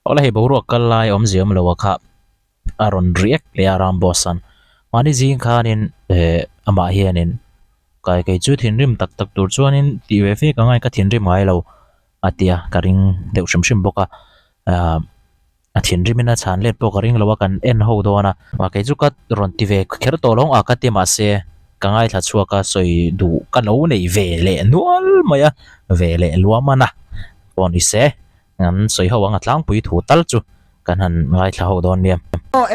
Ola hi boruak kallai om ziam lo kha aron riek le aram bosan mani jing khanin ama hianin kai chu thin rim tak tak tur chuanin ti ve fe ka ngai ka thin rim ngai lo atia karing deuh shim shim boka a thin rim na chan let bo karing lo kan en ho do na wa kai chu ka ron ti ve kher to long a ka ti ma se ka ngai thla chua ka soi du ka no nei ve le nual maya ve le luamana pon ise ngan soi ho anga tlang pui thu tal chu kan han ngai thla ho don niam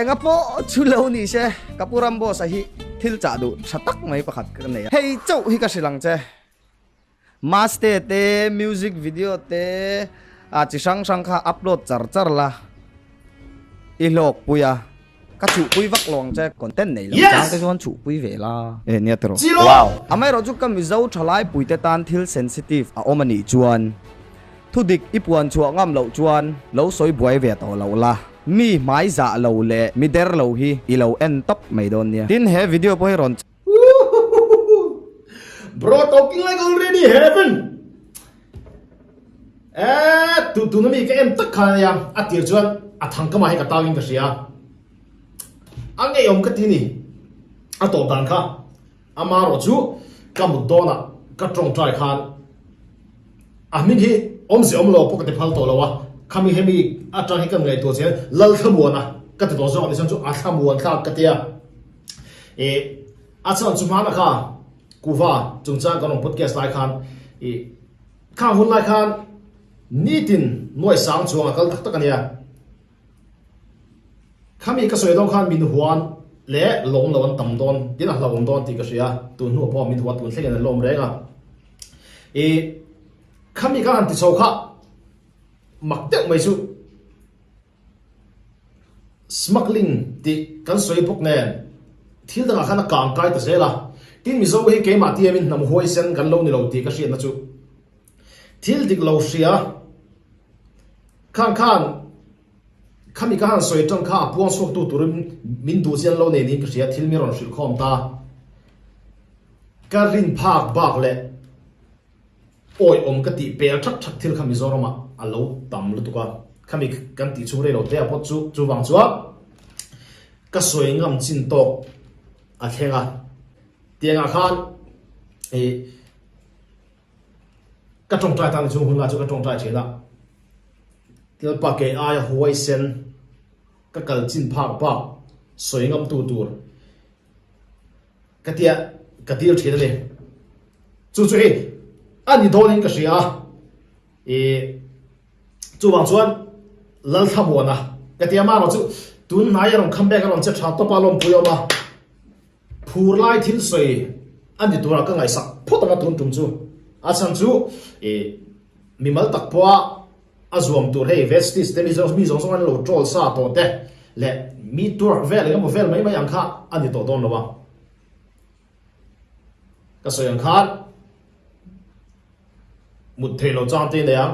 Enga po chulo ni se kapuram bo sa hi thil cha du satak mai pakhat ka nei hei chau hi ka silang che maste te music video te a chi sang sang kha upload char char la i lok puya ka chu pui vak long che content nei lo chang te jon chu pui ve la e nia tro wow amai ro chu kam mi zo thalai pui te tan thil sensitive a omani chuan thu dik ipuan chuwa ngam lo chuan lo soi buai ve to lo la mi mai za lo le mi der lo hi i lo en top mai don nia tin he video po hi ron Bro, talking like already heaven. Tu na mi ka em tak kha ya atir chuan a thang ka mai ka tawin ka sia ange yom ka ti ni a to dan kha ama ro chu ka mu dona ka trong trai khan a min hi om si om lo po ka te phal to lo wa khami hemi a tang hi kam ngai to chen lal khamuana ka te to zo ni san chu a khamuan kha ka tia a chan chu ma na kha kuwa chung cha kan podcast lai khan kha hun lai khan nitin noi sang chuang kal tak tak ania khami ka soi dong khan min huan le long lon tam don tin a hlawng don ti ka sia tu nu po min huat tun thlenga lom renga khami khan ti chau kha maktek mai chu smuggling ti kan soi buk ne thil da khana kam kai ta sela tin mi zo he ke ma ti min nam hoi sen kan lo ni lo ti ka sia na chu thil dik lo sia khan khami khan soi tong kha puang sok tu turin min du chen lo ne ni ka sia thil mi ron shil khom ta ka rin phak bak le oi om ka ti pel thak thak thil khami zo roma alo tam lu tu ka khami kan ti chu re lo te a pot chu wang chuwa ka soi ngam chin tok a thenga tianga khan ka trong trai tang chu hun la chu ka trong trai chena til pa ke ai huai sen ka kal chin phak pa soi ngam tu tur ka tia thina le chu ani donin ka sia chu wang chuan lal thamona ka tia ma ro chu tun nai rong kham back rong che tha to pa lom puyo ma phur lai thil soi ani tura ka ngai sak photanga tun tum chu a chan chu mi mal tak po a zuam tur hei vestis te mi zong song an lo trol sa to te le mi tur vel ga mo vel mai ang kha ani to don lo wa ka soi ang kha mut thei lo chang te ne yang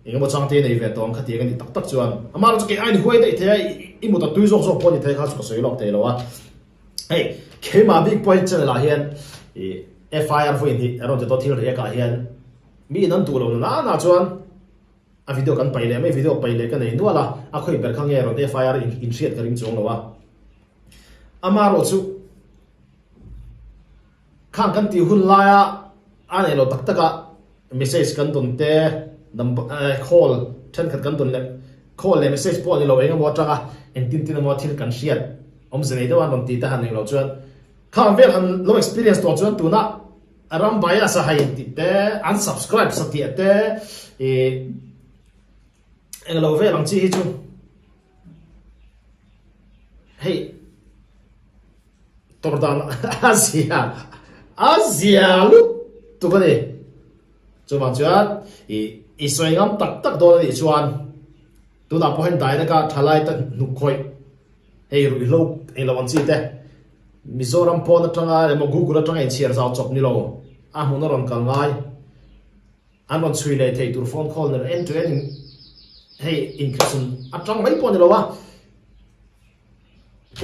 eng mo chang te nei ve tong kha ti ga ni tak tak chuan ama ro ke ai ni hoi dei the I mu ta tui zong so po ni the kha chu soi lok te lo wa hey ke ma big point che la hian FIR for in aron te to thil re ka hian mi nan tu lo na chuan a video kan paile mai video paile kan nei nuala a khoi ber khang e ro FIR in shit ka ring chong lo wa ama ro chu khang kan ti hun la ya ane lo tak taka message kan dun te number call then khat kan dun le call le message po ni lo enga mo tanga en tin mo thil kan share om zene da wan ti ta han lo chuan khang vel han lo experience to chuan tu na aram baya sa hai ti te unsubscribe sa ti te eng lo ve lang chi hi chu hey tordan Asia lu tu ka ni chu ma chuan I soi ngam tak tak do ni chuan tu na po hen dai na ka thalai ta nu khoi hey ru lo eng lo wan chi te Mizoram po na tanga le mo Google tanga in share zao chop ni lo a mu na ron kal ngai an ron chui le thei tur phone call na end to end hey increase a tang mai po ni lo wa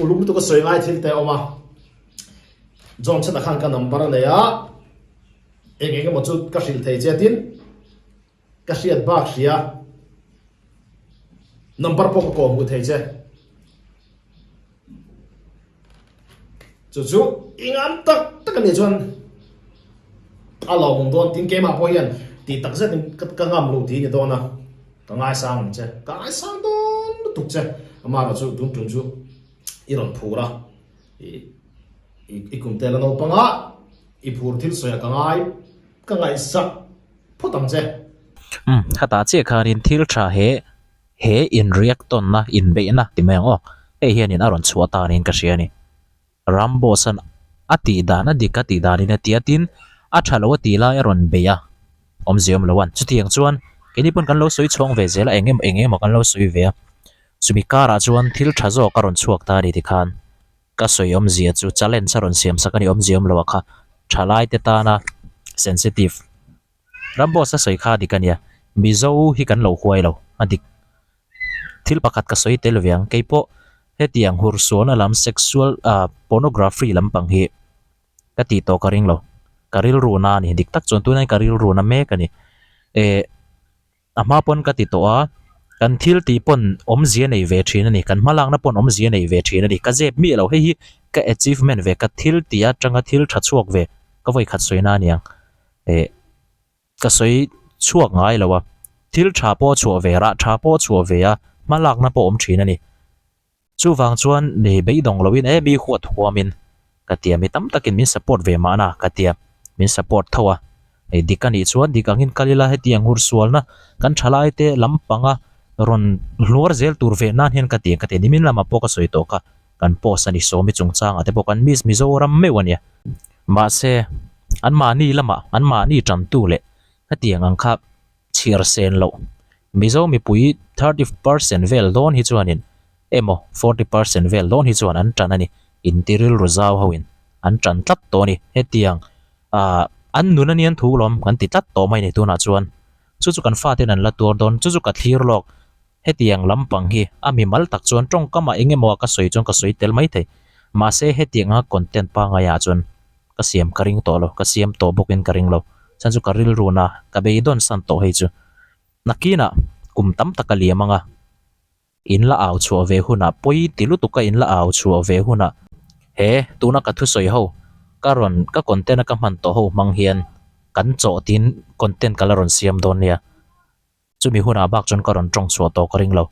ulum to ko soi ngai thil te oma John chata khan ka number ne ya eng mo chu ka sil thei che tin ka siat bak sia number po ko mu thei che chu ingam tak tak ni chuan alo mong don tin ke ma po hian ti tak zet ka ngam lu ti ni dona ka ngai sang che ka ngai sang don tuk che ama ra chu tum tum chu iron phura i kum te la no panga i phur thil soya ka ngai sak phutam che hata che khanin thil tha he in react on na in be na ti meng o hian in aron chuata nin ka hriani rambo san ati dana dikati dani na tiatin a thalo ti la aron beya omziom lawan chutiang chuan keni pon kan lo soi chong ve zela engem kan lo soi ve sumi kara chuan thil tha zo karon chuak ta ri ti khan ka soi omzia chu challenge saron siam sakani omziom lawa kha thalai te ta na sensitive rambo sa soi kha dikania mizo hi kan lo huai lo adik thil pakhat ka soi tel viang keipo hetiang hur suan alam sexual pornography lampang hi ka ti to karing lo karil runa ni dik tak chon tu nai karil runa me kani ama pon ka ti to a kan thil ti pon omzia nei ve thina ni kan malang na pon omzia nei ve thina ni ka jep mi lo he hi ka achievement ve ka thil ti a tanga thil tha chuak ve ka voi khat soina niang ka soi chuak ngai lawa thil tha po chu ve ra tha po chu ve a malak na po om thina ni chu wang chuan nei beidong lowin mi huat huamin ka tia mi tam takin min support ve mana ka tia min support thawa dikani chuan dikangin kalila hetiang hur sualna kan thalai te lampanga ron luar zel tur ve nan hen ka te nimin lama po ka soi to ka kan po sani so mi chungchang ate po kan mis mizoram mewania ma se an ma ni tam tu le hetiang ang kha chir sen lo mizo mi pui 30% vel don hi chuanin emo 40% vel don hi chuan an tanani intiril rozau hawin an tran tlat to ni hetiang an nunanian thulom kan ti tlat to mai ni tuna chuan chu kan fa ten an la tur don chu ka thlir lok hetiang lampang hi ami mal tak chuan tong kama engemaw ka soi chong ka soi tel mai thei ma se hetiang a content pa nga ya chuan ka siam karing to lo ka siam to bokin karing lo chan chu karil runa ka beidon san to hei chu nakina kum tam takaliamanga in la aw chu ve huna poi tilu tuka in la aw chu ve huna he tuna ka thu soi ho karon ka content ka man to ho mang hian kan cho tin content kalaron siam don nia chumi huna bak chon karon tong chu to karing lo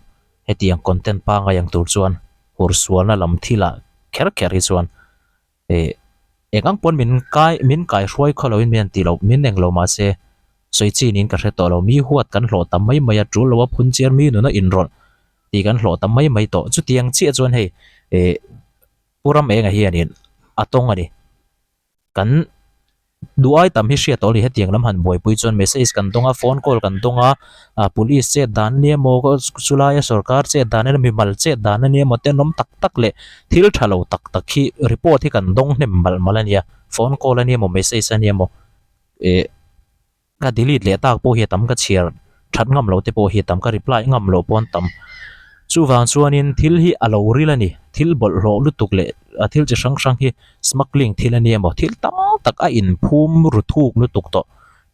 hetiang content pa nga yang tur chuan hur sualna lam thila kher hi chuan engang pon min kai hruai kholoin mian ti lo min neng lo ma se soi chi nin ka hre to lo mi huat kan hlo tam mai mai a tru lo phun chiar mi nu na in ron ti kan hlo tam mai to chu tiang chi chuan hei puram enga hianin atong ani kan duai tam hi hria to li hetiang lam han boi pui chuan message kan donga phone call kan donga police che dan ne mo ko sulaya sarkar che dan ne mi mal che dan ne mo te nom tak le thil thalo tak hi report hi kan dong nem malania phone call ani mo message ani mo ka delete le tak po hi tam ka chiar that ngam lo te po hi tam ka reply ngam lo pon tam chu wang chuanin thil hi alo rilani thil bol ro lutuk le thil chi sang hi smuggling thil ani mo thil tam tak a in phum ru thuk lutuk to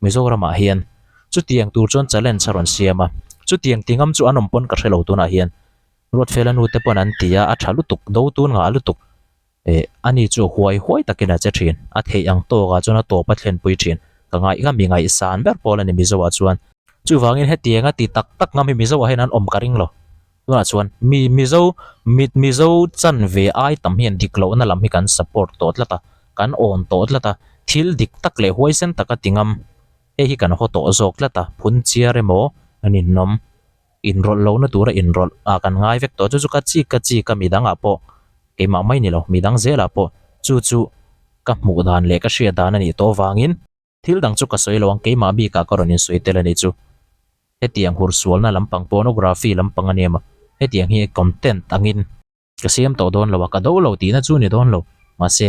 mizoram a hian chu tiang tur chon challenge saron siama chu tiang tingam chu anom pon ka hrelo tuna hian rot felanu te pon an tia a thalu tuk do tun nga lutuk ani chu huai takina che thin a thei ang to ga chona to pathen pui thin ka ngai ga mi ngai san ber polani mizowa chuan chu wangin he tianga ti tak ngami mizowa hen an om karing lo tuna chuan mizo chan ve ai tam hian diklo na lam hi kan support to tlata kan on to tlata thil dik tak le huai sen taka tingam hi kan ho to zok tlata phun chiar emo anin nom in rol lo na tura in rol kan ngai vek to chu ka chi ka midang a po ke ma mai ni lo midang zela po chu ka mu dan le ka hria dan ani to wangin thil dang chu ka soi lo ang ke ma bi ka karonin soi tel ani chu hetiang hur sual na lampang pornography lampang ani ma hetiang hi content angin ka siam to don lo ka do lo ti na chu ni don lo ma se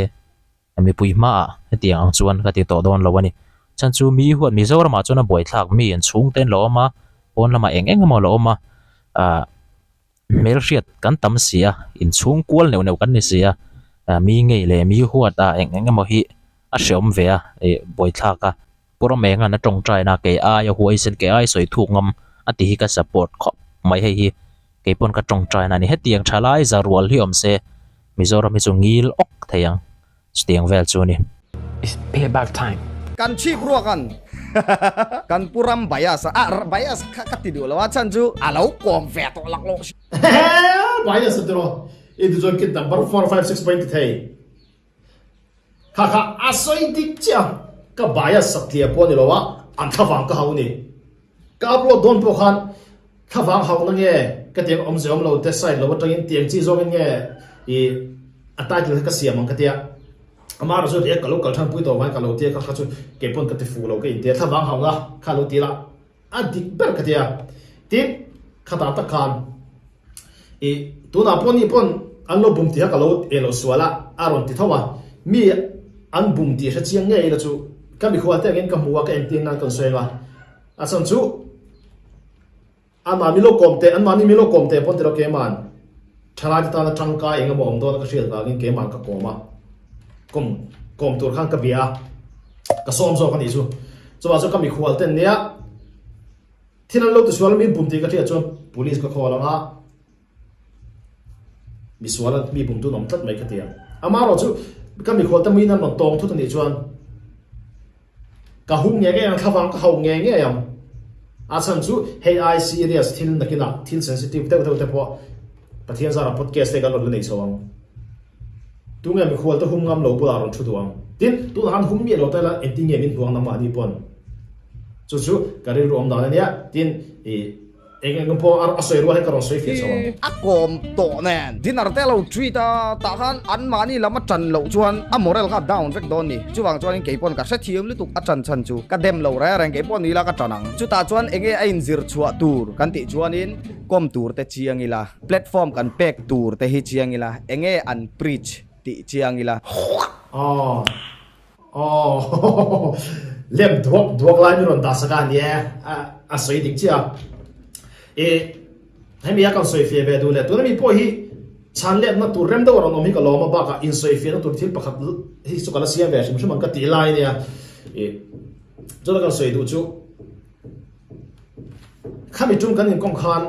ami pui ma hetiang ang chuan ka ti to don lo ani chan chu mi huat mi zor ma chuna boi thlak mi en chung ten lo ma on lama eng mo lo ma mel riat kan tam sia in chung kual neu kan ni sia mi ngei le mi huat eng mo hi a hreom ve boi thlaka pura menga na tong trai na ke a ya huai sen ke ai soi thuk ngam ati hi ka support kho mai hi keipon ka tong trai na ni hetiang thalai zarwal hi omse Mizoram hi chu ngil ok theyang stiang vel chu ni It's payback time. kan chip ruakan kan puram bias bias katidu lawa chan chu alo kom ve to lak lo bias tro itu jon kit number 456.3 kha asoi dik cha ka bias sak thia po ni lowa an thawang ka hauni ka upload don po khan thawang haung na nge ka tiang om zom lo te side lo tangin tiang chi zong nge I atai ka siam ang ka tia amara zo de ka lo kal thang pui to mai ka lo tia ka chu ke pon ka ti fu lo ke in te thawang haung la ka lo ti la adik ber ka tia ti khata ta khan tu na pon ni pon an lo bum ti ha ka lo e lo swala aron ti thawa mi an bum ti ha chiang nge la chu ka mi khwa te gen ka muwa ka en tin nan kan soenga asan chu an ma mi lo komte an ma ni mi lo komte pon ti lo ke man thalai ta na tangka enga bom do ka shil ka gen ke man ka koma kom tur khang ka bia ka som zo ka ni chu chuwa chu ka mi khwal ten nia thinan lo tu swal mi bum ti ka thia chu police ka khawala nga mi swala mi bum tu nom tat mai ka tia amaro chu ka mi khwal ta mi nan non tong thu ta ni chuan ka hung nge nge thawang ka hau nge nge yam asan chu hey I serious thil nakina thil sensitive te po pathian zara podcast te ka lo nei sawang tu nge mi khwal ta hum ngam lo pula ron thu duang tin tu han hum mi lo ta la ending nge min duang na ma ni pon chu ka ri rom da nia tin engeng po asoi ro he ka ron soi fi sawang akom to nen dinar te lo tweeta ta khan an mani lama chan lo chuan a moral ka down vek don ni chuwang chuan in keipon ka se thiam lu tuk a chan chan chu ka dem lo ra rang keipon ni la ka chanang chu ta chuan enge a in zir chua tur kan ti chuan in kom tur te chiang ila platform kan pek tur te hi chiang ila enge an preach ti chiang ila lem dhuak lai mi ron da saka ni a soi dik chia hemi ya kan soi fie be du le tu na mi po hi chan le na tu rem do ron mi ka lo ma ba ka in soi fie na tu thil pakhat hi su kala sia ve shim man ka ti lai ne zo da kan soi du chu khami tum kan in kong khan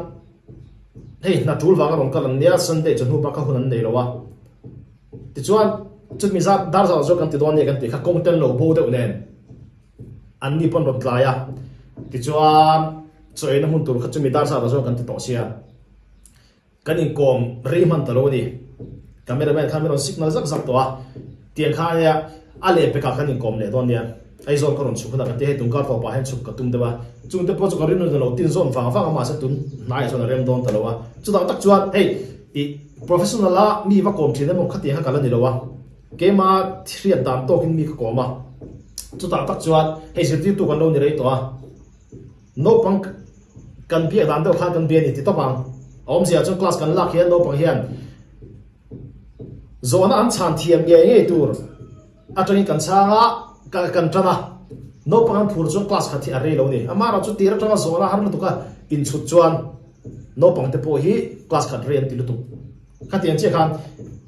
hei na tul wang ron ka lan nia sunday chu ba ka hunan nei lo wa ti chuan chu mi za dar za zo kan ti don ne kan ti kha kong ten lo bo de nen an ni pon ron tla ya ti chuan choi na mun tur kha chu mi dar sa zo kan ti to sia kan in kom ri man ta lo ni cameraman camera signal zak zak to a tiang kha ya ale pe ka kan in kom le don nia ai zo ko ron chu khana ka te tung ka to pa hen chu ka tum de ba chung te po chu ka rin no lo tin zon fa ma sa tun nai zo na rem don ta lo wa chu da tak chuan hey professional la mi va kom thina mo khati ha kala ni lo wa ke ma thriat dan to kin mi ko ma chu ta tak chuan hey se ti tu kan lo ni rei to a no pang kan bi dan do kha kan bi ni ti to pang om sia chu class kan la khian no pang hian zona an chan thiam nge nge tur atani kan changa kan tana no pang phur chu class khathi a rei lo ni amara chu tira tanga zona har na tu ka in chu chuan no pang te po hi class khat ren ti lu tu khatian che khan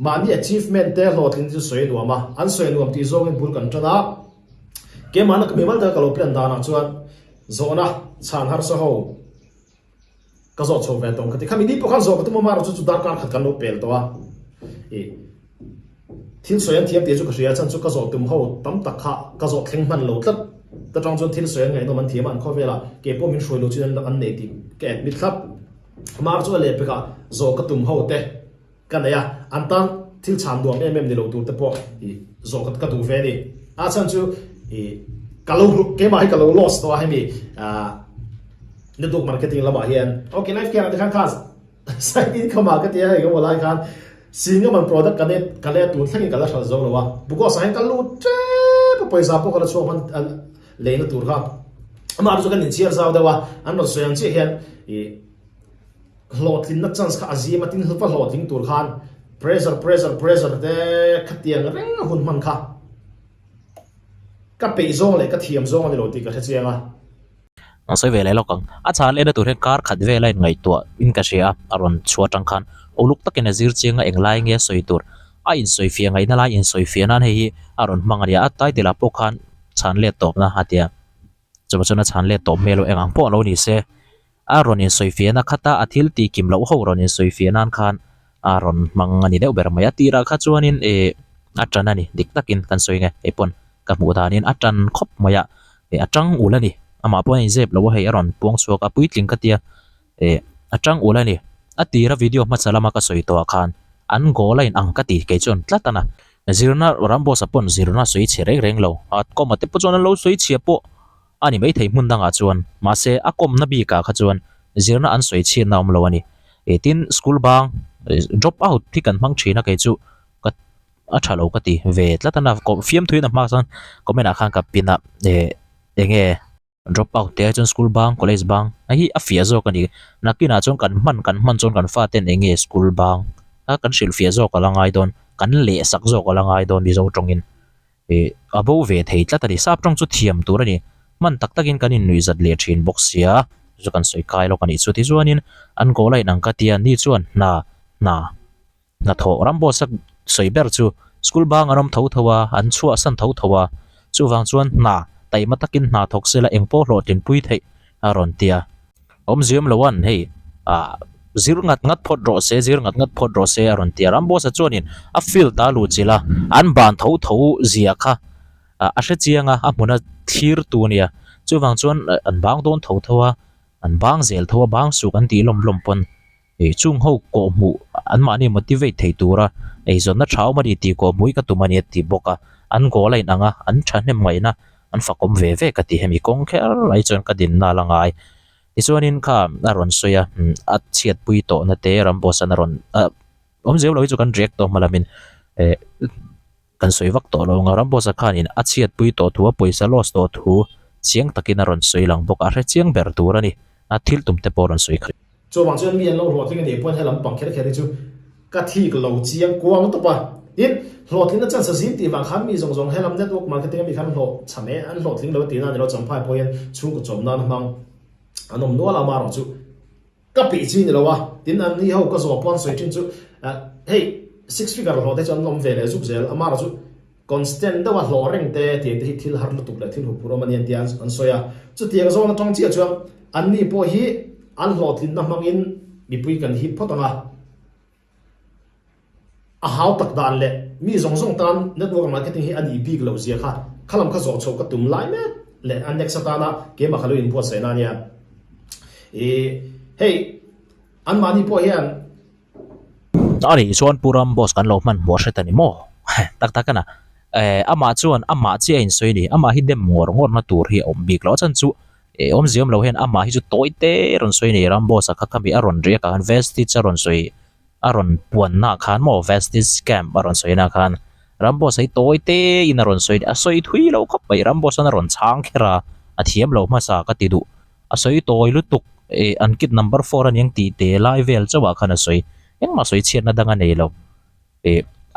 mani achievement te lo tin chu soi nuam ma an soi nuam ti zong in bul kan tana ke man ka memal da ka lo plan da na chuan zona chan har so ho ka zo cho ve tong khati khami ni po khan zo ka tu ma chu chu dar kar khat kan lo pel to a thil soyan thiam te chu ka ria chan chu ka zo tum ho tam tak kha ka zo thleng man lo tlat ta tang chon thil soyan ngai no man thiam an kho vela ke po min shroi lo chin an nei ti ke mit khlap mar chu le pe ka zo ka tum ho te kan ya an tan thil chan duam em ni lo tur te po zo ka tu ve ni a chan chu ka lo ke ma hi ka lo loss to ha mi network marketing lama hian okay life care de khan khas sai in khama ka te ha go lai khan singa man product kan le tu thangin kala shal zo lo wa buko sai ka lu tre pa paisa po kala so man le na tur ha ama zo kan in chiar zaw da wa an no so yang chi hian hlotlin na chance kha azima tin hilpa hlotlin tur khan pressure de khatiang reng hun man kha ka pe zong le ka thiam zong ni lo ti ka chianga ang soi ve lai lokang a chan le na tur he kar khat ve lai ngai to in ka sia aron chua tang khan oluk takin azir chenga englai nge soi tur a in soi fia ngai na lai in soi fia nan hei aron mangaria atai dela po khan chan le top na hatia chuma chuna chan le top melo engang po lo ni se ronin soifiana khata athil ti kim lo ho ronin soifianan khan ron mangani deuh ber maya tira kha chuanin atana ni dik takin kan soinge epon ka mu danin atan khop maya atang ulani ama pon zep lo hei ron puang chuak a puitling katia atang ulani atira video ma chalama ka soi to khan an go line ang ka ti ke chon tlatana zirna rambo sapon zirna soi che reng lo at ko mate po chon lo soi che po ani mai thei mun danga chuan ma se akom na bi ka kha chuan zirna an soi chi naum lo ani tin school bang drop out thi kan mang thina ke chu ka a thalo ka ti ve tlatana ko fiam thuina ma san komena khang ka pina enge drop out te chon school bang college bang a hi a fia zo kani nakina chon kan man chon kan fa ten enge school bang a kan sil fia zo ka langai don kan le sak zo ka langai don bi zo tongin abo ve thei tlatani sap tong chu thiam tur ani man tak takin kanin nui zat le thin box sia zo kan soi kai lo kan i chu ti chuanin an go lai nang ka tian ni chuan na tho rambo sak soi ber chu school bang anom tho thowa an chua san tho thowa chu wang chuan na tai matakin na thok sela engpo lo tin pui thei aron tia om zium lawan hei zir ngat phot ro se aron tia rambo sa chuanin a feel ta lu chila an ban tho zia kha a hre chianga a hmuna thir tu nia chu wang chuan an bang don tho thowa an bang zel thowa bang su kan ti lom pon chung ho ko mu an ma ni motivate thei tura zon na thau mani ti ko mui ka tumani ti boka an go lai nanga an thanem ngai na an fakom ve ka ti hemi kong kher lai chon ka din na langai ichuanin kha aron soya at chiat pui to na te rambo san aron om zeu lo chu kan react to malamin kan soi vak to lo nga rambo sa khanin a chiat pui to thu poisa los to thu chiang takin aron soi lang bok a re chiang ber turani a thil tum te poron soi khri cho wang chuan mi an lo hlawt tling ani pon helam pang kher kher chu ka thi lo chiang kuang to pa in hlawt tling na chan sa zim ti wang kham mi zong helam network marketing mi khan hlo chame an hlawt tling lo ti na lo champhai poin chu ko chom na mang anom no la maro chu ka pi chi ni lo wa tin an ni ho ka zo pon soi tin chu hey 6 figure hlawt te chon nom ve le zu zel amaro chu constant da wa hlo reng te ti thil har lu tuk le thil hu puro manian tian an soya chu tiang zo na tong chi chuang an ni po hi an hlawt tling na mangin mi pui kan hi photanga a how tak dan le mi zong tan network marketing hi ani big lo zia kha khalam kha zo chho ka tum lai me le an next satana ke ma khalo in po se na nia hey an mani po hian ari chuan puram boss kan lo man bo hretani mo tak kana ama chuan ama chi in soi ni ama hi dem ngor na tur hi om big lo chan chu om ziom lo hen ama hi chu toite ron soi ni ram boss kha khami aron ria ka vestige aron soi aron puan na khan mo vestige scam aron soi na khan ram boss ai toite in aron soi a soi thui lo khop bai ram boss an aron chang khera a thiam lo ma sa ka ti du a soi toi lu tuk an kit number 4 an yang ti te lai vel chawa khana soi eng ma soi chian na danga nei lo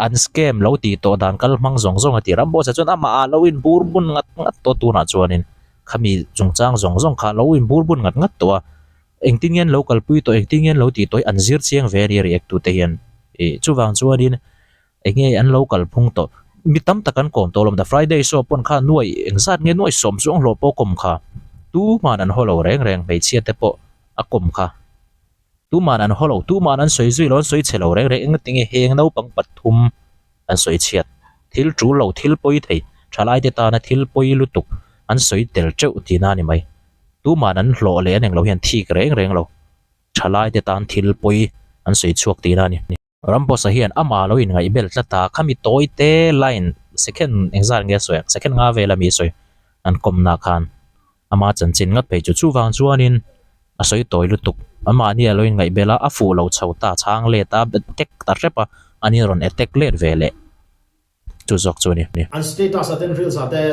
an scam lo ti to dan kal mang zong ati ram boss chon ama a lo in burbun ngat to tu na chuanin khami chungchang zong kha lo in burbun ngat to engtingen local pui to engtingen lo ti toy anzir chiang very react to te hian chuwang chuanin enge an local phung to mitam takan kom tolom da friday so pon kha nuai engzat nge nuai som zong lo po kom kha tu man an holo reng mei chia te po a kom kha tu man an holo tu man an soi zui lon soi chelo reng eng tinge heng no pang pathum an soi chiat thil chu lo thil poi thei thalai te ta na thil poi lutuk an soi tel cheu ti na ni mai tu man an hlo le neng lo hian thik reng lo thalai te tan thil poi an soi chuak ti na ni rambo sa hian ama lo in ngai bel tlata khami toy te line second exam nge soi second nga vela mi soi an kom na khan ama chan chin ngat pe chu chuwang chuanin a soi toy lutuk ama ni lo in ngai bela a fu lo chhota chang le ta tek ta repa ani ron attack le vele chu zok chu ni an status aten reels ate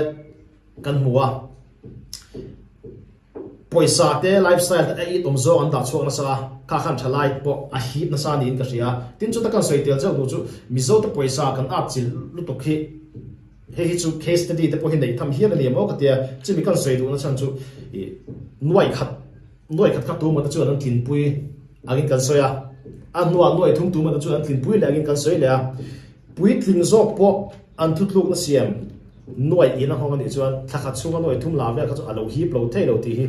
kan huwa poisa te lifestyle te i tom zo an da chok na sa kha khan thalai po a hit na sa ni in ka ria tin chu ta kan soi tel zo chu mi zo te poisa kan a chil lu to khi he hi chu case study te po hin nei tham hian ani mo ka tia chi mi kan soi du na chan chu nuai khat tu ma ta chu an tin pui agin kan soya a nuai thum tu ma ta chu an tin pui le agin kan soi le pui tling zo po an thutluk na siam nuai ina hong ani chuan thakhat chunga nuai thum la ve ka chu alo hi plo thei lo ti hi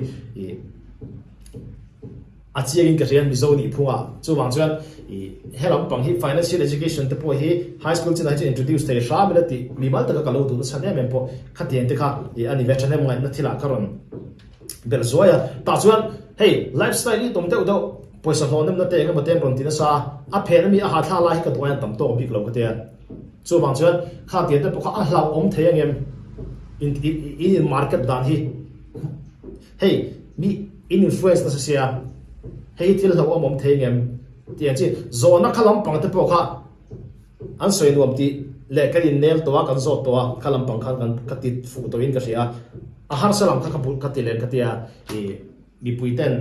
a chiang in ka rian mi zo ni phunga chu wang chuan I helam pang hi financial education te po hi high school chin hi introduce te sha mi lati mi mal ta ka lo du sa ne mem po khatien te kha I ani ve chane ngai na thila karon bel zoya ta chuan hey lifestyle ni tom te udo poisa honam na te nga matem ron tin sa a phen mi a ha thla la hi ka toan tam to big lo ka te chu wang chuan kha te te po kha a hlau om the ngem in market dan hi hey mi in influence na sa sia hey til hlau om the ngem tiang chi zona khalam pang te po kha an soi nuam ti le ka in nel to kan zo to khalam pang khan kan katit fu to in ka sia a har salam kha kapul ka ti le ka tia e mi puiten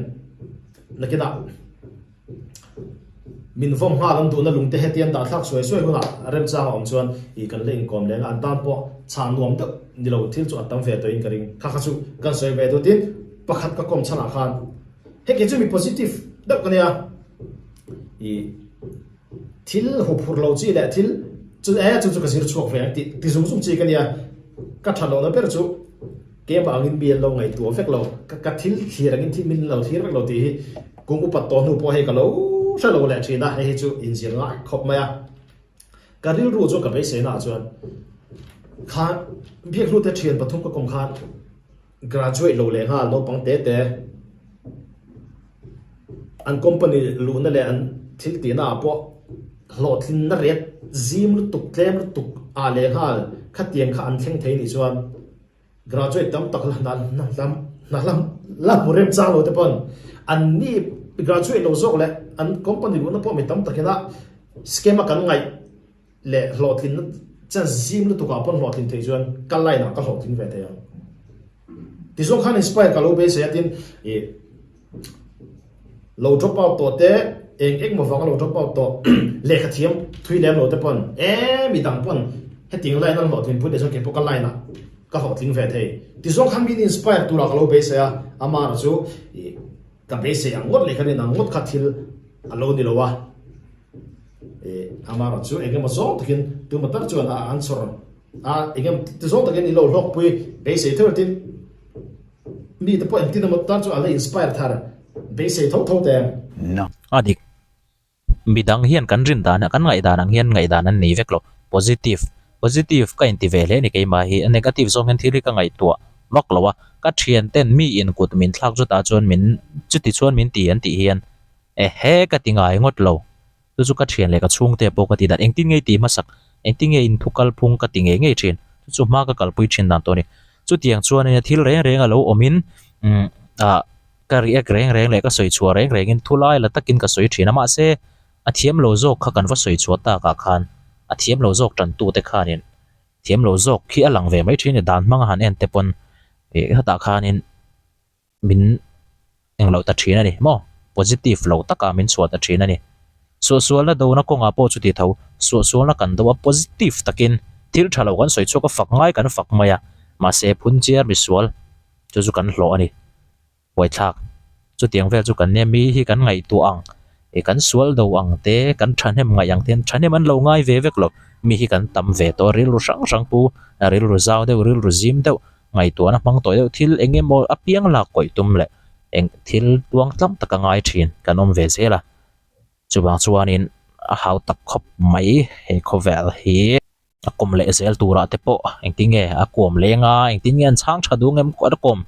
na kida min vom ha lam du na lung te hetian da thak soi soi huna rem cha om chuan I kan le in kom le an tan po chan nuam tak ni lo thil chu atam ve to in ka ring kha kha chu kan soi ve do tin pakhat ka kom chana khan he ke chu mi positive dak ka nia I thil hu phur lo chi le thil chu chu ka sir chuak ve ti zum zum chi ka nia ka thalo na per chu ke ba ngin bial lo ngai tu fek lo ka thil thirang in thi min lo thir lo ti kung upat to nu po he ka lo sha lo le thina he chu in zir nga khop ma ya ka ril ru chu ka be se na chuan kha biak lu te thian pathum ka kom khan graduate lo le nga lo pang te te an company lu na le an thil ti na po lo thin na ret zim lu tuk tlem lu tuk a le hal khatiang kha an thleng thei ni chuan graduate tam tak na lam murem cha lo te pon an ni graduate lo zok le an company lu na po me tam takena schema kan ngai le lo thin na chan zim lu tuk a pon lo thin thei chuan kal lai na ka lo thin ve te ya ti zong khan inspire ka lo be se atin e lo drop out to te eng mo wang lo drop out to le kha thiam thui lem lo te pon mi dang pon he ting lai na lo thin pu de so ke po ka lai na ka ho ting ve thei ti zong khan bin inspire tu la ka lo be se ya ama ra chu ka be se ang ngot le khan na ngot kha thil alo ni lo wa e ama ra chu enge mo zo takin tu ma tar chu na answer a enge ti zong takin ilo lok pui be se thur tin mi te po en tin mo tar chu ala inspire thar be se thau thau te No. Adik bidang hian kan rin dana kan ngai danang hian ngai danan nei veklo positive ka inti vele ni keima hi negative zong hen thili ka ngai tua nok lawa ka thian ten mi in kut min thlak ju ta chon min chuti chon min ti an ti hian he ka tingai ngot lo chu ka thian le ka chung te po ka ti dat engtin ngei ti masak engtin ngei in thukal phung ka ti ngei thin chu ma ka kalpui thin dan to ni chu tiang chuan ni thil reng alo omin ka riak reng le ka soi chua reng in thulai la takin ka soi thina ma se a thiam lo zok kha kan va soi chua ta ka khan a thiam lo zok tan tu te khanin thiam lo zok khi alang ve mai thin dan mang han en te pon e hata khanin min eng lo ta thina ni mo positive lo taka min chua ta thina ni so la do na ko nga po chu ti tho so la kan do positive takin thil thalo kan soi chu ka fak ngai kan fak maya ma se phun chiar mi sual chu kan hlo ani wai thak chu tiang vel chu kan ne mi hi kan ngai tu ang e kan sual do ang te kan thanem ngai ang ten thanem an lo ngai ve vek lo mi hi kan tam ve to ril ru sang pu ril ru zau de ril ru zim de ngai tu na mang to de thil enge mo apiang la koi tum le eng thil tuang tlam taka ngai thin kan om ve zela chuwang chuanin a hau tak khop mai he khovel hi a kom le zel tura te po engtinge a kom lenga engtinge an chang thadu ngem ko da kom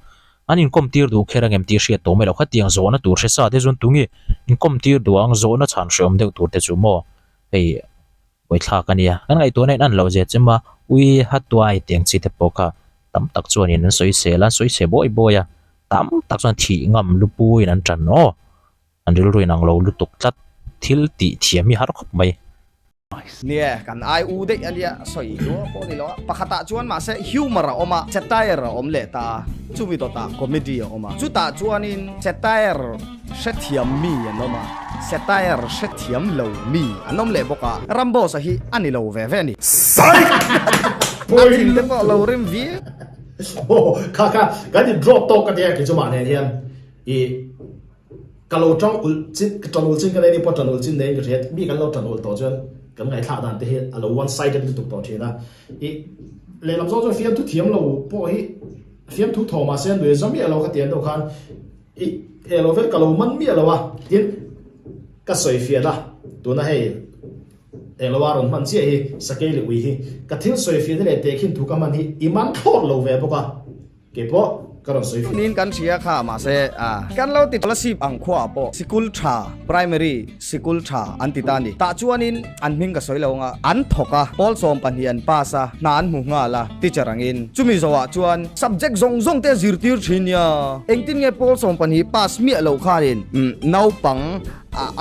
anin kom tir du khera ngem tir hriat to me lo khatiang zona tur hre sa de zon tungi in kom tir duang zona chan shom de tur te chu mo ei wai thla kania kan ngai to nei an lo je chema ui hatwai tiang chi te poka tam tak chuanin an soi se la soi se boy boya tam tak chuan thi ngam lupui an tran no an ril ruin ang lo lu tuk tlat thil ti thiami har khop mai nia kan ai u de alia soi lo ko ni lo pakhata chuan ma se humor oma satire om le ta chumi to ta comedy oma chu ta chuanin satire shethiam mi anoma satire shethiam lo mi anom le boka rambo sa hi ani lo ve ve ni sai atin te ko lo rim vi oh kaka ga di drop to ka dia ki chu ma ne hian I kalau trong ul chin ka tonul chin ka ni po tonul chin nei ka riat mi kan lo tonul to chuan kan ngai thla dan te he alo one sided ni tuk to thina I le lam zo zo fiam tu thiam lo po hi fiam tu thoma sen we zomi alo ka tian do khan I elo vel kalo man mi alo wa tin ka soi fia da tu na hei elo waron man chi hi sakeli ui hi ka thil soi fia le te khin thu ka man hi iman thot lo ve boka ke po karon soi fia nin kan sia kha ma se kan lo ti scholarship ang khwa po school tha primary school tha an ti tani ta chuanin an ming ka soi lo nga an thoka pol som pan hi an pasa na an mu nga la teacher angin chumi zowa chuan subject zong zong te zirtir thinia engtin nge pol som pan hi pass mi lo kharin nau pang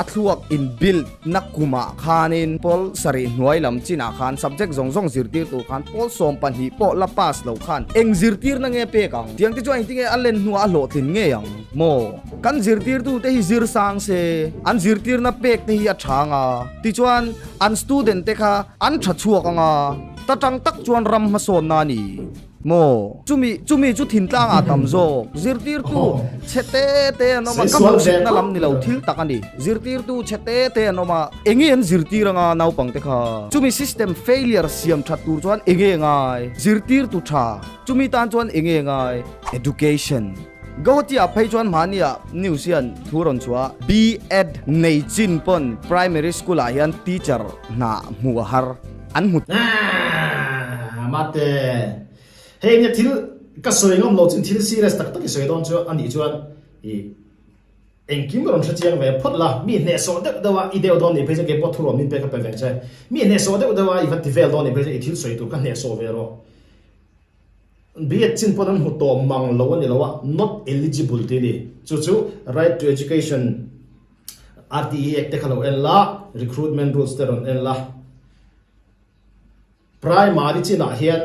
athuak in build nakuma khanin pol sari hnuai lam china khan subject zong zong zirtir tu khan pol som pan hi po la pass lo khan eng zirtir na nge pe kang tiang ti chuan tinge alen hnuwa lo thin nge yang mo kan zirtir tu te hi zir sang se an zirtir na pek te hi a thanga ti chuan an student te kha an tha chuak anga ta tang tak chuan ram ma son na ni mo chumi chu thin tlang a tam zo zirtir tu chete te no ma kam na lam ni lo thil tak ani zirtir tu chete te no ma engin zirtir anga nau pang te kha chumi system failure siam that tur chuan enge ngai zirtir tu tha chumi tan chuan enge ngai education gohti a phai chuan mania newsian thuron chua B.Ed nei chin pon primary school a hian teacher na muhar an mut mate hei nya thil ka soi ngom lo chin thil serious tak tak soi don chu ani chuan I engkim ron tha chiang ve phot la mi ne so de dawa I deu don ni pe ke pot thuro min pe ka pe ven che mi ne so de dawa I vat vel don ni pe I thil soi tu ka ne so ve ro B.Ed chin pon an hu to mang lo ani lo wa not eligible ti ni chu right to education RTE act khalo en la recruitment rules te ron en la primary china hian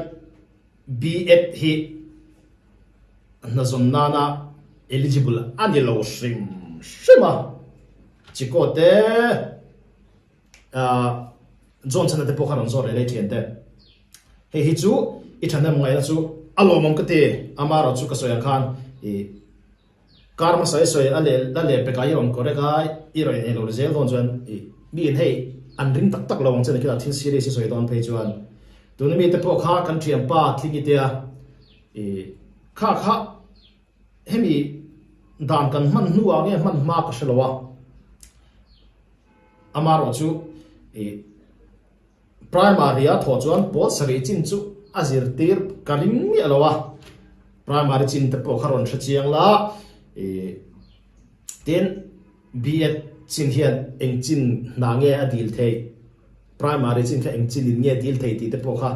B.Ed hi nazom nana eligible ani lo shima chikote Johnson te pokaron zore le tiente he hi chu I thana ngai chu alo mong kate amaro chu ka soya khan karma sai soi ale dale pe kai ron kore kai I roi elo zel don chuan mi in hei an ring tak tak lawang chen kila thil series soi don pe chuan tuni mi te po kha kan thiam pa thlingi te a kha hemi dan kan man nuwa nge man ma ka shlowa amaro chu primary a tho chuan pol sari chin chu azir tir kaling mi alowa primary chin te po kharon tha chiang la ten B.Ed chin hian eng chin na nge adil thei primary chin kha eng chin nge dil thei ti te po kha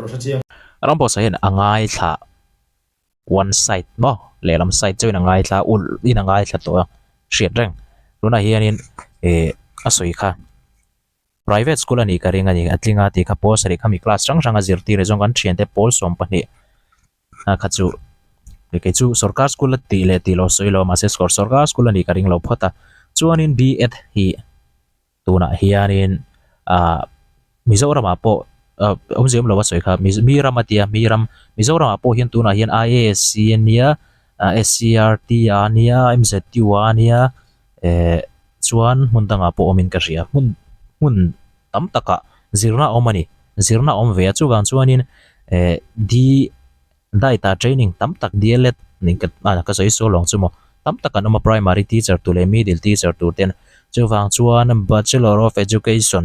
ro tha chiang rambo sa hin angai tha one side mo lelam side join angai tha ul in angai tha to shit reng luna hianin asoi kha private school ani karinga ni atlinga ti kha pol sari khami class rang ranga zirti re jong kan thian te pol som pani khachu ke chu sarkar school ti le ti lo soilo ma se sarkar school ani karing lo phota chuanin B.Ed hi tuna hianin Mizoram apo omzem lo wasoi kha miram atia Mizoram apo hian tuna hian IASC ania SCRT ania MZT ania chuan mundanga po omin ka ria mun tam taka zirna omani zirna om ve chu gang chuanin di data training tam tak DLED ning ka soi so long chumo tam tak anoma primary teacher to le middle teacher to ten chuwang chuan bachelor of education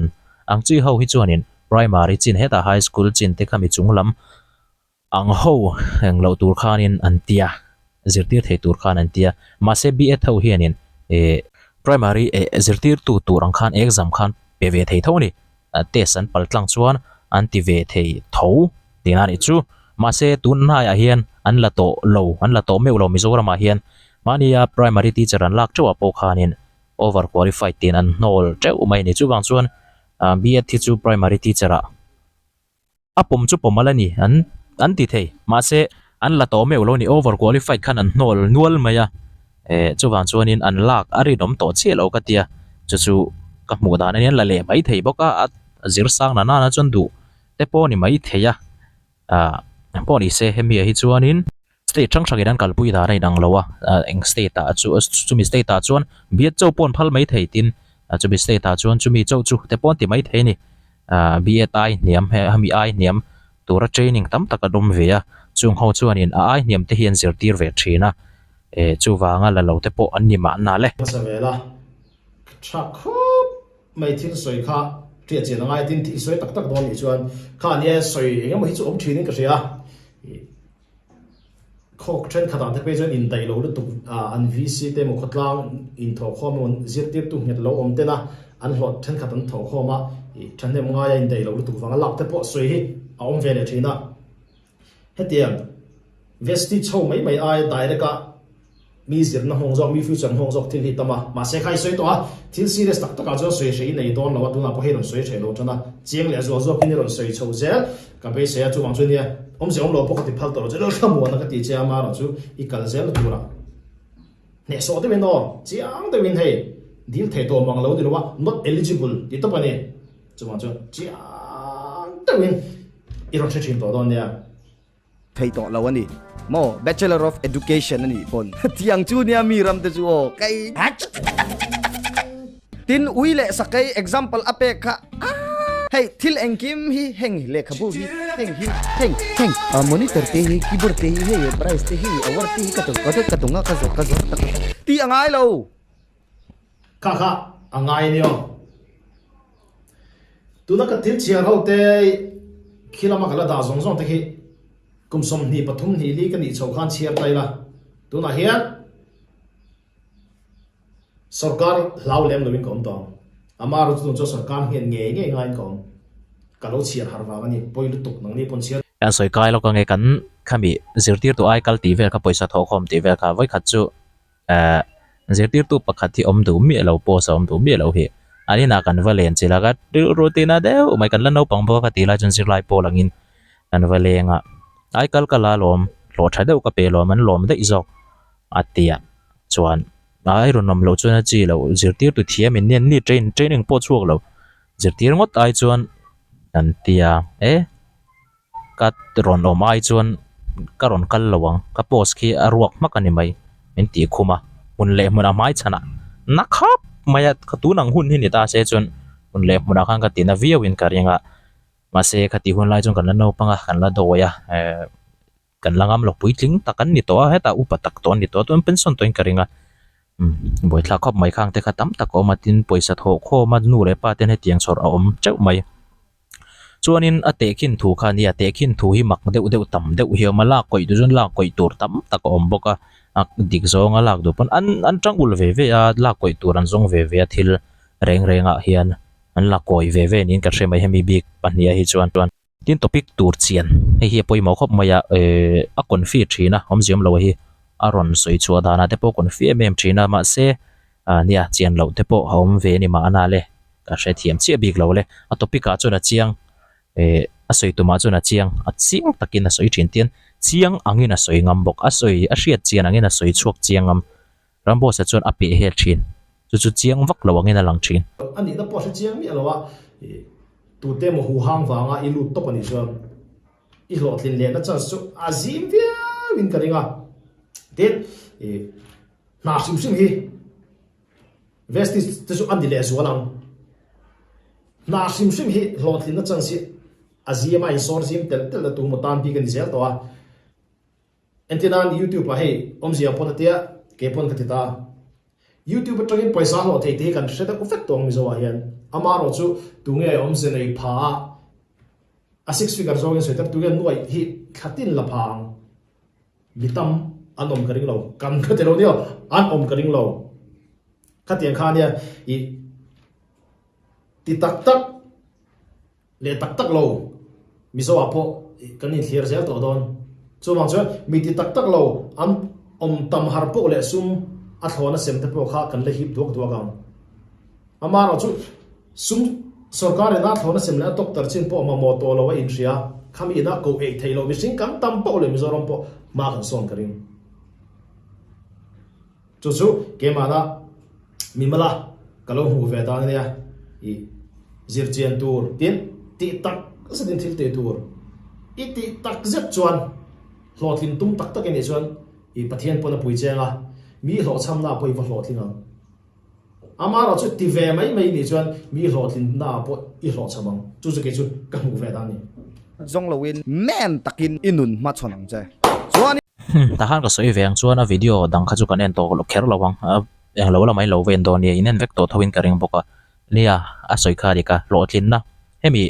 ang chi ho hi chuanin primary chin heta high school chin te khami chunglam ang ho eng lo tur khanin antia zirtir thei tur khan antia ma se B.Ed ho hianin primary zirtir tu turang khan exam khan peve thei thoni test an paltlang chuan anti ve thei tho tinani chu ma se tun na ya hian an la to meu lo Mizoram a hian mania primary teacher an lak chawa po khanin over qualified tin an nol cheu mai ni chu wang chuan B.Ed thi chu primary teacher a apom chu pomalani an ti thei ma se an la to meu lo ni over qualified khan an nol nual maya chu wang chuanin an lak ari dom to che lo ka tia chu ka mu da na la le mai thei boka zir sang na na chon du te po ni mai theya po ni se hemi hi chuanin state chang chang idan kalpui da rai dang lowa eng state ta chu mi state ta chuan B.Ed chau pon phal mai thei tin chu mi state ta chuan chu mi chau chu te pon ti mai thei ni B.Ed ai niam hami ai niam tura training tam taka dom ve a chung ho chuanin ai niam te hian zir tir ve thina chu wanga la lo te po an ni ma na le sa ve la tha kho mai thil soi kha tia chen ngai tin thi soi tak tak don ni chuan kha ni soi engam hi chu om thinin ka ria khok chen khatan te pe chen in dai lo tu an vc te mo khotlang in tho khom on zir tir tu nget lo om te na an hlot chen khatan tho khoma than nem nga ya in dai lo tu wanga lak te po soi hi a om ve le thina hetiam vesti chho mai ai dai ka mi zir na hong zok mi future hong zok thil hi tama ma se khai soi to a thil series tak tak a jo soi sei nei don lo tu na po he ron soi chelo chana chiang le zo zo kin ron soi chho zel ka be se chu wang chu ni om se om lo po ti phal to lo kham mo na ka ti che ma ro chu I kal zel tu ra ne so de men no chiang de win hei dil the to mang lo di lo wa not eligible ti to pa ne chu wang chu chiang de win I ron che chin to don ya thầy tỏ lâu anh đi mo Bachelor of Education anh đi pon tiang chu nia mi ram te chu o kai tin ui le sakai example ape kha hey thil engkim hi heng le khabu hi heng monitor te hi keyboard te hi hey price te hi hour te hi ka to nga ka zo ti angai lo kha angai ni o tu na ka thil chiang ho te khilama kala da zong zong te hi kum som ni pathum ni li ka ni chho khan chiam tai la tu na hian sarkar lau lem lovin kom tong amar tu cho sarkar hian nge ngai kom ka lo chiar har wa ni poilu tuk nang ni pon chiar an soi kai lo ka nge kan khami zirtir tu ai kal ti vel ka poisa tho khom ti vel ka voi khat chu zirtir tu pakhat thi om du mi lo po sa om du mi lo hi ani na kan valen chila ga rutina de mai kan la no pang bo ka ti la chun sir lai po langin an valenga ai kal kala lom lo tha deuh ka pe lom an lom de izok atia chuan ai ron nom lo chuna chi lo zirtir tu thiam in nen ni training po chuak lo zirtir ngot ai chuan an tia ka ron om ai chuan ka ron kal lawang ka post khi aruak makani mai min ti khuma mun le mun amai chana na khap maya ka tu nang hun hi ni ta se chuan mun le mun akhang ka ti na viewin ka ringa ma se khati hun lai chung kan la no panga kan la doya kan langam lo puitling takan ni to heta upa tak ton ni to ton pension toin karinga boi thla khop mai khang te khatam tak o matin poisa tho kho ma nu le pa ten he tiang chor a om chau mai chuanin ate khin thu kha ni ate khin thu hi mak deuh tam deuh hi ma la koi du jun la koi tur tam tak om boka ak dik zong alak du pon an tangul ve ve a la koi tur an zong ve ve thil renga hian an la koi ve nin ka hremai hemi bik pahnia hi chuan tin topic tur chian hi poi mo khop maya a konfi thina homziam lo hi aron soi chua dana te po konfi em thina ma se nia chian lo te po hom ve ni ma ana le ka hre thiam chi bik lo le a topic a chuna chiang a soi tu ma chuna chiang a chiang takin a soi thin tian chiang angin a soi ngam bok a soi a hriat chian angin a soi chuak chiangam rambo sa chun api he thin chu chiang vak lo angin a lang thin ani na po se chiang mi alowa tu te mo hu hang wanga I lut to pani chuan I hlot lin le na cha chu azim via win karinga ten na sim hi vestis te chu andi le zualang na sim hi hlot lin na chang si azima I sor sim tel tu mo tan pi kan zel to a entinan YouTube pa hey omzia ponatia ke pon katita YouTube tangin paisa lo thei te kan hre ta effect tong mi zo hian amaro chu tunge omse nei pha a 6 figure zong in setup tuge nuai hi khatin la phang bitam anom karing lo kan khate lo dio an om karing lo khatiang kha nia I ti tak le tak lo mi zo apo kan in clear zel to don chu mang chu mi ti tak lo am om tam har po le sum a thona sem te po kha kan le hip duak duakam amaro chu sum sarkar na thona sem la doctor chin po ma moto lo wa in ria khami na ko e thailo mi sing kam tam po le mi zorom po ma kan son karing chu ke ma na mi mala kalo hu ve ta ne ya I zirchian tur tin ti tak sadin thil te tur I ti tak zet chuan hlotlin tum tak ni chuan I pathian pona pui chenga mi hlo cham na poi va hlotlin ang amaro chu ti ve mai ni chuan mi hlotlin na po I hlo chamang chu ke chu ka mu ve ta ni zong lo win men takin inun ma chonang che chuan ta han ka soi veng chuan a video dang kha chu kan en to lo kher lawang eng lo la mai lo ven don ni in en vek to thawin ka ring boka nia a soi kha ri ka lo thlin na hemi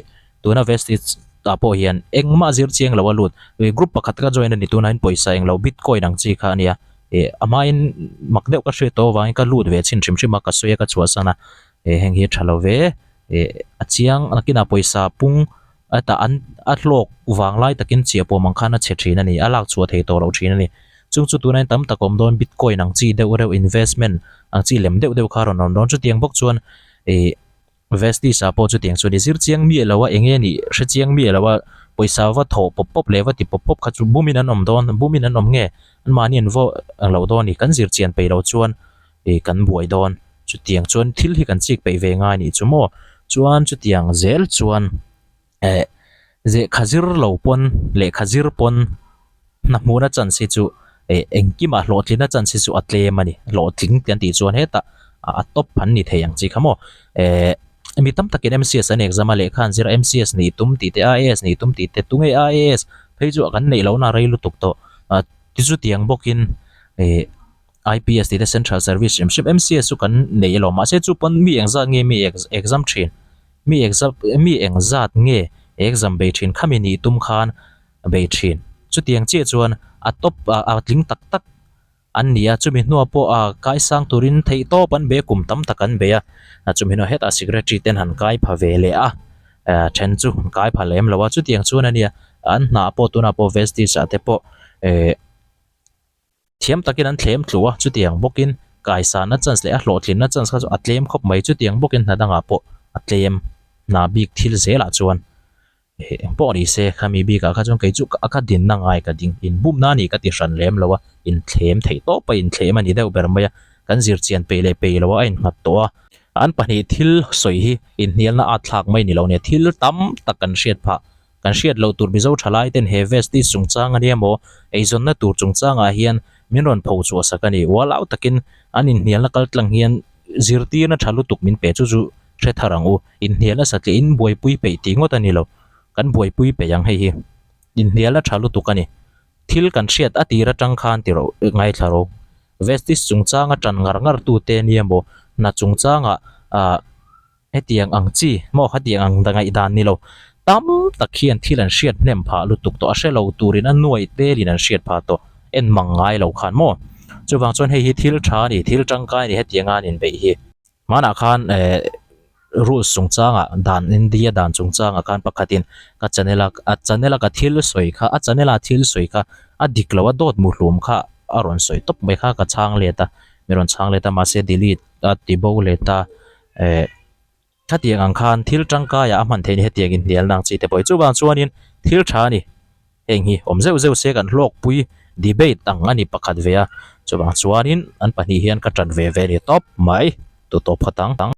tuna vestige ta po hian engma zir chiang lo lut group pakhat ka join ani tuna in poisa eng lo bitcoin ang chi kha ania ama in makdeu ka hre to wang ka lut ve chin chim ka soya ka chuasana heng hi thalo ve a chiang akina poisa pung ata an atlok wang lai takin chiapo mangkhana chhethin ani alak chu thei to lo thin ani chung chu tunain tam takom don bitcoin ang chi deuh reuh investment ang chi lem deuh kha ron ron chu tiang bok chuan vesti sa po chu tiang chu ni zir chiang mi lawa enge ni hre chiang mi lawa poisa wa tho pop pop lewa ti pop pop kha chu bumin an om don bumin an om nge an mani an vo ang lo don ni kan zir chian pe lo chuan kan buai don chu tiang chuan thil hi kan chik pe ve nga ni chu mo chuan chu tiang zel chuan ze khazir lo pon le khazir pon na muna chan si chu engki ma lo thlina chan si chu atle mani lo thling tian ti chuan heta a top phan ni theyang chi khamo mi tam takin MCS an exam le khan zira MCS ni tum ti te IAS ni tum ti te tunge IAS phei chu kan nei lo na rei lu tuk to ti chu tiang bokin IPS ti te Central Service Ship MCS chu kan nei lo ma se chu pon mi engza nge mi exam thin mi engzat nge exam be thin khami ni tum khan be thin chu tiang che chuan a top a tling tak tak an nia chumi hnuwa po kai sang turin thei to pan be kum tam takan be a chumi no het a secretary ten han kai pha ve le then chu kai pha lem lawa chu tiang chuan ania an na po tu na po vesti sa te po thiam takin an thlem tluwa chu tiang bokin kai sa na chance le a hlo thlin na chance kha chu atlem khop mai chu tiang bokin na danga po atlem na big thil zela chuan po ni se khami bi ka kha chung kai chu aka din na ngai ka ding in bum na ni ka ti ran lem lawa in thlem thei to pa in thlem ani deuh ber maya kan zir chian pe le pe lawa in ngat to an pani thil soi hi in nial na athak mai ni lo ne thil tam takan hriat pha kan hriat lo tur bizo thalai ten he vesti sungchang ani mo eizon na tur chungchang a hian minron pho chu sakani walau takin anin nial na kal tlang hian zirti na thalu tuk min pe chu chu hre tharangu in nial na sakle in boi pui pe tingot ani lo kan boi pui pe yang hei hi in nial na thalu tukani thil kan hriat atira tang khan ti ro ngai thlaro vestis chungchanga tan ngar tu te niamo na chungchanga hetiang angchi mo hatiang ang dangai dan ni lo tam takhian thil an hriat nem pha lu tuk to a hrelo turin an nuai te lin an hriat pha to en mangai lo khan mo chuwang chon hei hi thil tha ni thil tangkai ni hetianga nin be hi mana khan rules sungchanga dan India dan chungchanga kan pakhatin ka chanela ka thil soi kha a chanela thil soi kha a diklawa dot mu hlum kha aron soi top mai kha ka chang leta meron chang leta ma se delete a tibo leta khatiang ang khan thil tangka ya man thein hetiang in dial nang chi te poi chuwang chuanin thil tha ni heng hi omzeu zeu se kan hlok pui debate ang ani pakhat vea chuwang chuanin an pahnih hian ka tan ve ve ni top mai tu to phatang tang